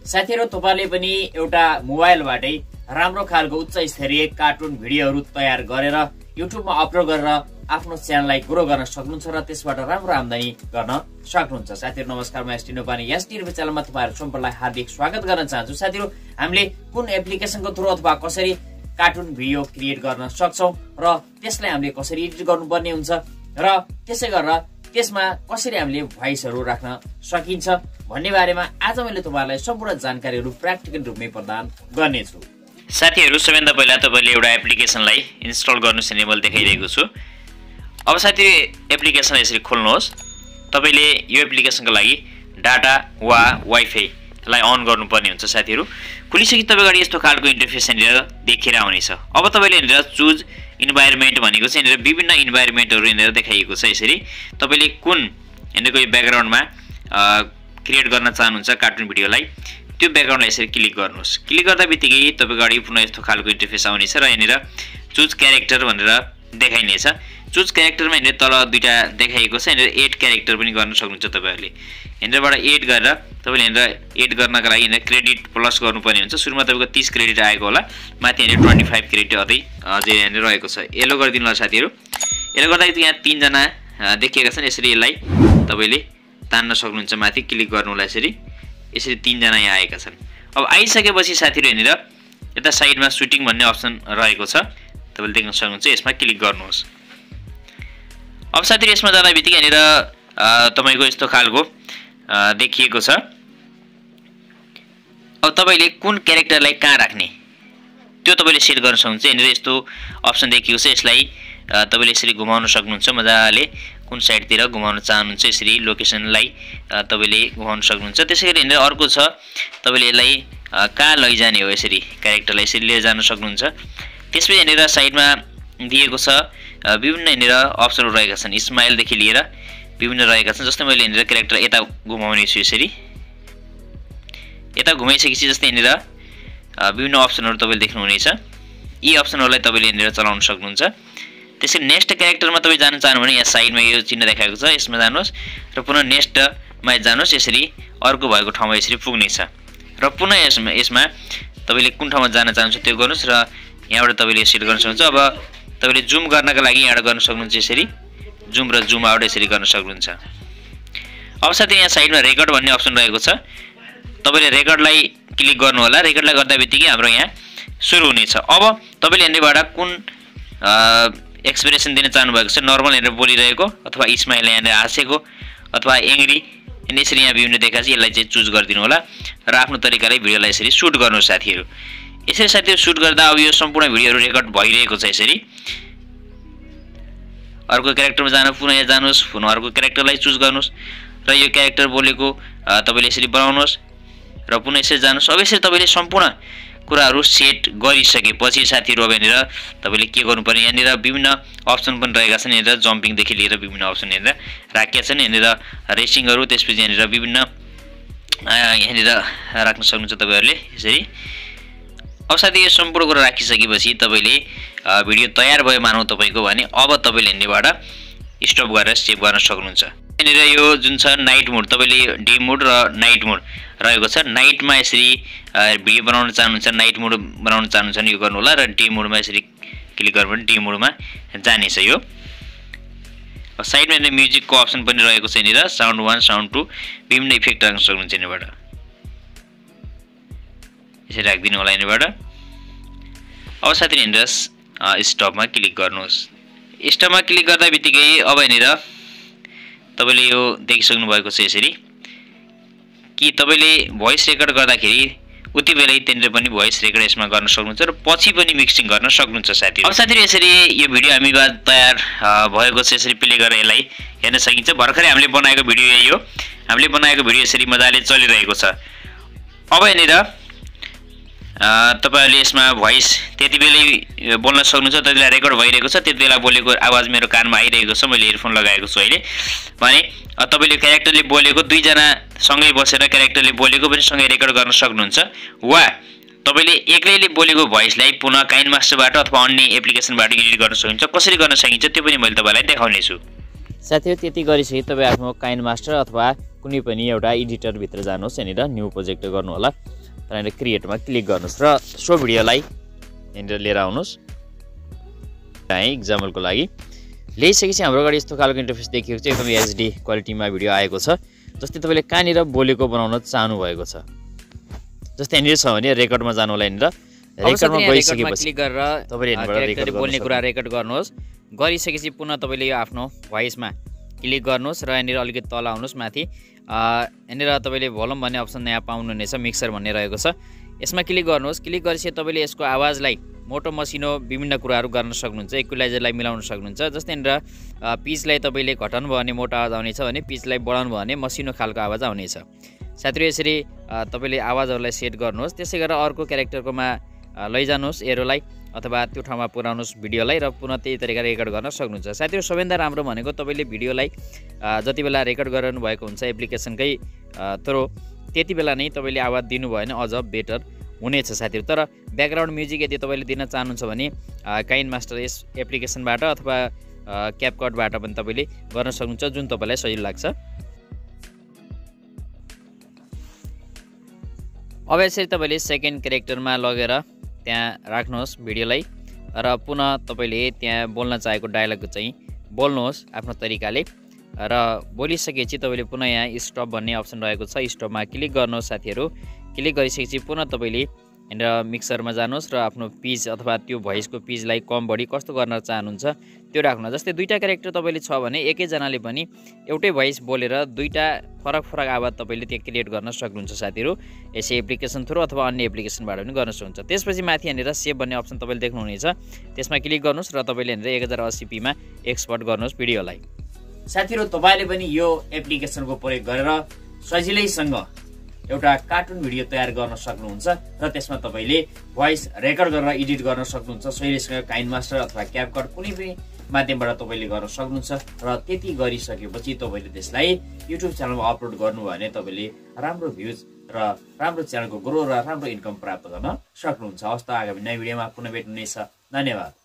साथीहरु तपाईले पनि एउटा मोबाइलबाटै राम्रो खालको उच्च स्तरीय कार्टुन भिडियोहरु तयार गरेर युट्युबमा अपलोड गरेर आफ्नो च्यानललाई ग्रो गर्न सक्नुहुन्छ र त्यसबाट राम्रो आम्दानी गर्न सक्नुहुन्छ। साथीहरु नमस्कार, म sdinfo यस च्यानलमा तपाईहरु सम्पूर्णलाई हार्दिक स्वागत गर्न चाहन्छु। साथीहरु हामीले कुन एप्लिकेसनको थ्रु अथवा कसरी कार्टुन भिडियो क्रिएट गर्न सक्छौं र त्यसलाई हामीले कसरी एडिट गर्नुपर्ने हुन्छ र त्यसै गरेर त्यसमा कसरी हामीले भोइसहरु राख्न सकिन्छ भन्ने बारेमा आज मैले तपाईहरुलाई सम्पूर्ण जानकारीहरु प्र्याक्टिकल रूपमै प्रदान गर्ने छु। साथीहरु सबैभन्दा पहिला तपाईले एउटा एप्लिकेसनलाई इन्स्टल गर्नुस् भन्ने मैले देखाइरहेको छु। अब साथी एप्लिकेसन यसरी खोल्नुहोस्। तपाईले यो एप्लिकेसनको लागि डाटा वा वाइफाई लाई अन गर्नुपर्ने हुन्छ। साथीहरु खुलिसके तपाईको अगाडि यस्तो खालको इन्टरफेस यहाँनिर देखिएर आउनेछ। अब तपाईले यहाँनिर चुज इन्भाइरोमेन्ट भनेको चाहिँ यहाँनिर विभिन्न इन्भाइरोमेन्टहरु यहाँनिर देखाइएको छ। यसरी तपाईले कुन यहाँनिरको यो ब्याकग्राउन्डमा क्रिएट गर्न चाहनुहुन्छ कार्टुन भिडियोलाई त्यो ब्याकग्राउन्डलाई यसरी क्लिक गर्नुहोस्। क्लिक गर्दाबित्तिकै तपाईको अगाडि पुनः यस्तो खालको इन्टरफेस आउनेछ र यहाँनिर चुज क्यारेक्टर भनेर देखाइनेछ। चुज क्यारेक्टरमा यहाँनिर तल दुईटा देखाइएको छ। यहाँनिर एड क्यारेक्टर पनि गर्न सक्नुहुन्छ तपाईहरुले। यहाँनिरबाट एड गरेर तपाईले यहाँनिर एड गर्नका लागि यहाँनिर क्रेडिट प्लस गर्नुपर्ने हुन्छ। सुरुमा तपाईको 30 क्रेडिट आएको होला, माथि यहाँनिर 25 क्रेडिट अझै यहाँनिर रहेको छ। येलो गरिदिनु होला साथीहरु। येलो गर्दाखेरि यहाँ 3 जना देखिएका छन्। यसरी यसलाई तपाईले तान्न सक्नुहुन्छ। माथि क्लिक गर्नु होला यसरी 3 जना यहाँ आएका छन्। अब आइसकेपछि साथीहरु यहाँनिर यता साइडमा सुटिङ भन्ने अप्सन रहेको छ, तपाईले देख्न सक्नुहुन्छ। यसमा क्लिक गर्नुहोस्। अब साथीहरु यसमा जाँदाबित्तिकै यहाँनिर तपाईको यस्तो खालको देखिएको छ। अब तपाईले कुन क्यारेक्टरलाई कहाँ राख्ने त्यो तपाईले सेट गर्न सक्नुहुन्छ। यहाँनिर यस्तो अप्सन देखिएको छ। यसलाई तपाईले यसरी घुमाउन सक्नुहुन्छ मजाले। कुन साइडतिर घुमाउन चाहनुहुन्छ यसरी लोकेसनलाई तपाईले घुमाउन सक्नुहुन्छ। त्यसैगरी यहाँनिर अर्को छ, तपाईले यसलाई कहाँ लैजाने हो यसरी क्यारेक्टरलाई यसरी लिएर जान सक्नुहुन्छ। त्यसपछि यहाँनिर साइडमा दिएको छ विभिन्न यहाँनिर अप्सनहरु रहेका छन्। स्माइल देखि लिएर विभिन्न रहेका छन्। जस्तै मैले यहाँनिर क्यारेक्टर यता घुमाउने छु। यसरी यता घुमाइसकेपछि जस्तै यहाँनिर विभिन्न अप्सनहरु तपाईले देख्नुहुनेछ। यी अप्सनहरुलाई तपाईले यहाँनिर चलाउन सक्नुहुन्छ। त्यसैले नेक्स्ट क्यारेक्टरमा तपाई जान चाहनुहुन्छ भने यहाँ साइडमा यो चिन्ह देखाएको छ, यसमा जानुहोस् र पुनः नेक्स्टमा जानुहोस्। यसरी अर्को भएको ठाउँमा यसरी पुग्नेछ र पुनः यसमा तपाईले कुन ठाउँमा जान चाहनुहुन्छ त्यो गर्नुस् र यहाँबाट तपाईले सेट गर्न सक्नुहुन्छ। अब तपाईले जुम गर्नका लागि यहाँबाट गर्न सक्नुहुन्छ। यसरी जुम र जुम आउट यसरी गर्न सक्नुहुन्छ। अब साथै यहाँ साइडमा रेकर्ड भन्ने अप्सन रहेको छ। तपाईले रेकर्डलाई क्लिक गर्नु होला। रेकर्डलाई गर्दाबित्तिकै हाम्रो यहाँ सुरु हुनेछ। अब तपाईले यहाँबाट कुन एक्सप्रेसन दिन चाहनु भएको छ, नर्मल यहाँनिर बोलिरहेको अथवा स्माइल यहाँनिर हाँसेको अथवा एङ्ग्री यसरी यहाँ विभिन्न देखाएको छ। यसलाई चाहिँ चुज गरिदिनु होला र आफ्नो तरिकाले भिडियोलाई यसरी सुट गर्नुहोस् साथीहरु। यसरी साथीहरु सुट गर्दा अब यो सम्पूर्ण भिडियोहरु रेकर्ड भइरहेको छ। यसरी अर्को क्यारेक्टरमा जान पुनः यहाँ जानुहोस्, पुनः अर्को क्यारेक्टरलाई चुज गर्नुहोस् र यो क्यारेक्टर बोलेको तपाईले यसरी बनाउनुहोस् र पुनः यसरी जानुहोस्। अब यसरी तपाईले सम्पूर्ण कुराहरु सेट गरिसकेपछि साथीहरु अब यहाँनिर तपाईले के गर्नुपर्ने, यहाँनिर विभिन्न अप्सन पनि रहेका छन्। यहाँनिर जम्पिङ देखि लिएर विभिन्न अप्सन यहाँनिर राखेका छन्। यहाँनिर रेसिङहरु, त्यसपछि यहाँनिर विभिन्न यहाँनिर राख्न सक्नुहुन्छ तपाईहरुले यसरी। अब साथै यो सम्पूर्ण कुरा राखिसकेपछि तपाईले भिडियो तयार भयो मानौ तपाईको भने अब तपाईले यहाँनिरबाट स्टप गरेर सेभ गर्न सक्नुहुन्छ। यहाँनिर यो जुन छ नाइट मोड, तपाईले डे मोड र नाइट मोड रहेको छ। नाइटमा यसरी भिडियो बनाउन चाहनुहुन्छ, नाइट मोड बनाउन चाहनुहुन्छ भने यो गर्नु होला र डे मोडमा यसरी क्लिक गर्नु भने डे मोडमा जानेछ यो। साइडमा यहाँनिर म्युजिकको अप्सन पनि रहेको छ। यहाँनिर साउन्ड 1 साउन्ड 2 विभिन्न इफेक्ट राख्न सक्नुहुन्छ। यहाँबाट यसरी राखिदिनु होला यहाँबाट। अब साथै यहाँनिर स्टपमा क्लिक गर्नुहोस्। स्टपमा क्लिक गर्दाबित्तिकै अब यहाँनिर तपाईले यो देखिसक्नु भएको छ यसरी कि तपाईले भोइस रेकर्ड गर्दाखेरि उति बेलै त्यहाँनिर पनि भोइस रेकर्ड यसमा गर्न सक्नुहुन्छ र पछि पनि मिक्सिङ गर्न सक्नुहुन्छ साथीहरु। अब साथीहरु यसरी यो भिडियो हामीबाट तयार भएको छ। यसरी प्ले गरेर यसलाई हेर्न सकिन्छ। भर्खरै हामीले बनाएको भिडियो यही हो। हामीले बनाएको भिडियो यसरी मजाले चलिरहेको छ। अब यहाँनिर तपाईहरुले यसमा भोइस त्यतिबेलै बोल्न सक्नुहुन्छ। त्यतिबेला रेकर्ड भइरहेको छ, त्यतिबेला बोलेको आवाज मेरो कानमा आइरहेको छ। मैले इयरफोन लगाएको छु अहिले भने तपाईले क्यारेक्टरले बोलेको दुई जना सँगै बसेर क्यारेक्टरले बोलेको पनि सँगै रेकर्ड गर्न सक्नुहुन्छ वा तपाईले एक्लैले बोलेको भोइसलाई पुनः काइनमास्टरबाट अथवा अन्य एप्लिकेसनबाट एडिट गर्न सक्नुहुन्छ। कसरी गर्न सकिन्छ त्यो पनि मैले तपाईलाई देखाउने छु। साथीहरु त्यति गरिसके तपाईँ आफ्नो काइन मास्टर अथवा कुनै पनि एउटा एडिटर भित्र जानुहोस् यहाँनिर न्यू प्रोजेक्ट गर्नु होला त्यहाँनिर क्रिएटमा क्लिक गर्नुहोस् र सो भिडियोलाई यहाँनिर लिएर आउनुहोस् एक्जाम्पलको लागि ल्याइसकेपछि हाम्रो अगाडि यस्तो खालको इन्टरफेस देखिएको छ एकदम एचडी क्वालिटीमा भिडियो आएको छ जस्तै तपाईले कहाँनिर बोलेको बनाउन चाहनु भएको छ जस्तै यहाँनिर छ भने रेकर्डमा जानु होला यहाँनिर रेकर्डमा गइसकेपछि क्लिक गरेर तपाईले यहाँबाट बोल्ने कुरा रेकर्ड गर्नुहोस् गरिसकेपछि पुनः तपाईले यो आफ्नो भोइसमा क्लिक गर्नुहोस् र यहाँनिर अलिकति तल आउनुहोस् माथि यहाँनिर तपाईले भोल्युम भन्ने अप्सन नयाँ पाउनुहुनेछ मिक्सर भन्ने रहेको छ यसमा क्लिक गर्नुहोस् क्लिक गरेपछि तपाईले यसको आवाजलाई मोटो मसिनो विभिन्न कुराहरू गर्न सक्नुहुन्छ इक्वलाइजरलाई मिलाउन सक्नुहुन्छ जस्तै यहाँनिर पिचलाई तपाईले घटाउनु भयो भने मोटो आवाज आउनेछ भने पिचलाई बढाउनु भयो भने मसिनो खालको आवाज आउनेछ साथीहरु यसरी तपाईले आवाजहरूलाई सेट गर्नुहोस् त्यसै गरेर अर्को क्यारेक्टरकोमा लैजानुहोस् एरोलाई अथवा त्यो ठाउँमा पुर्याउनुहोस् भिडियोलाई र पुनः त्यही तरिकाले रेकर्ड गर्न सक्नुहुन्छ साथीहरु सबैभन्दा राम्रो भनेको तपाईले भिडियोलाई जति बेला रेकर्ड गरिरहनु भएको हुन्छ एप्लिकेसनकै थ्रु त्यति बेला नै तपाईले आवाज दिनुभयो भने अझ बेटर हुनेछ साथीहरु तर ब्याकग्राउन्ड म्युजिक यदि तपाईले दिन चाहनुहुन्छ भने काइन मास्टर यस एप्लिकेसनबाट अथवा क्यापकटबाट पनि तपाईले गर्न सक्नुहुन्छ जुन तपाईलाई सजिलो लाग्छ अब यसरी तपाईले सेकेन्ड क्यारेक्टरमा लगेर त्यहाँ राख्नुहोस् भिडियोलाई र पुनः तपाईले त्यहाँ बोल्न चाहेको डायलग चाहिँ बोल्नुहोस् आफ्नो तरिकाले र बोलिसकेपछि तपाईले पुनः यहाँ स्टप भन्ने अप्सन रहेको छ स्टपमा क्लिक गर्नुहोस् साथीहरु क्लिक गरिसकेपछि पुनः तपाईले यहाँनिर मिक्सरमा जानुहोस् र आफ्नो पिच अथवा त्यो भोइसको पिचलाई कम बढी कस्तो गर्न चाहनुहुन्छ त्यो राख्नु जस्तै दुईटा क्यारेक्टर तपाईले छ भने एकैजनाले पनि एउटै भोइस बोलेर दुईटा फरक फरक आवाज तपाईले त्यहाँ क्रिएट गर्न सक्नुहुन्छ साथीहरु यसै एप्लिकेसन थ्रु अथवा अन्य एप्लिकेसनबाट पनि गर्न सक्नुहुन्छ त्यसपछि माथि यहाँनिर सेभ भन्ने अप्सन तपाईले देख्नुहुनेछ त्यसमा क्लिक गर्नुहोस् र तपाईले यहाँनिर 1080p मा एक्सपोर्ट गर्नुहोस् भिडियोलाई साथीहरु तपाईले पनि यो एप्लिकेसनको प्रयोग गरेर सजिलैसँग एउटा कार्टुन भिडियो तयार गर्न सक्नुहुन्छ र त्यसमा तपाईले भोइस रेकर्ड गरेर एडिट गर्न सक्नुहुन्छ सजिलैसँग काइन मास्टर अथवा क्यापकट कुनै पनि माध्यमबाट तपाईले गर्न सक्नुहुन्छ र त्यति गरिसकेपछि तपाईले त्यसलाई युट्युब च्यानलमा अपलोड गर्नुभयो भने तपाईले राम्रो भ्युज र राम्रो च्यानलको ग्रो र राम्रो इन्कम प्राप्त गर्न सक्नुहुन्छ हवस् त आगामी नयाँ भिडियोमा पुनः भेट्नुहुनेछ धन्यवाद।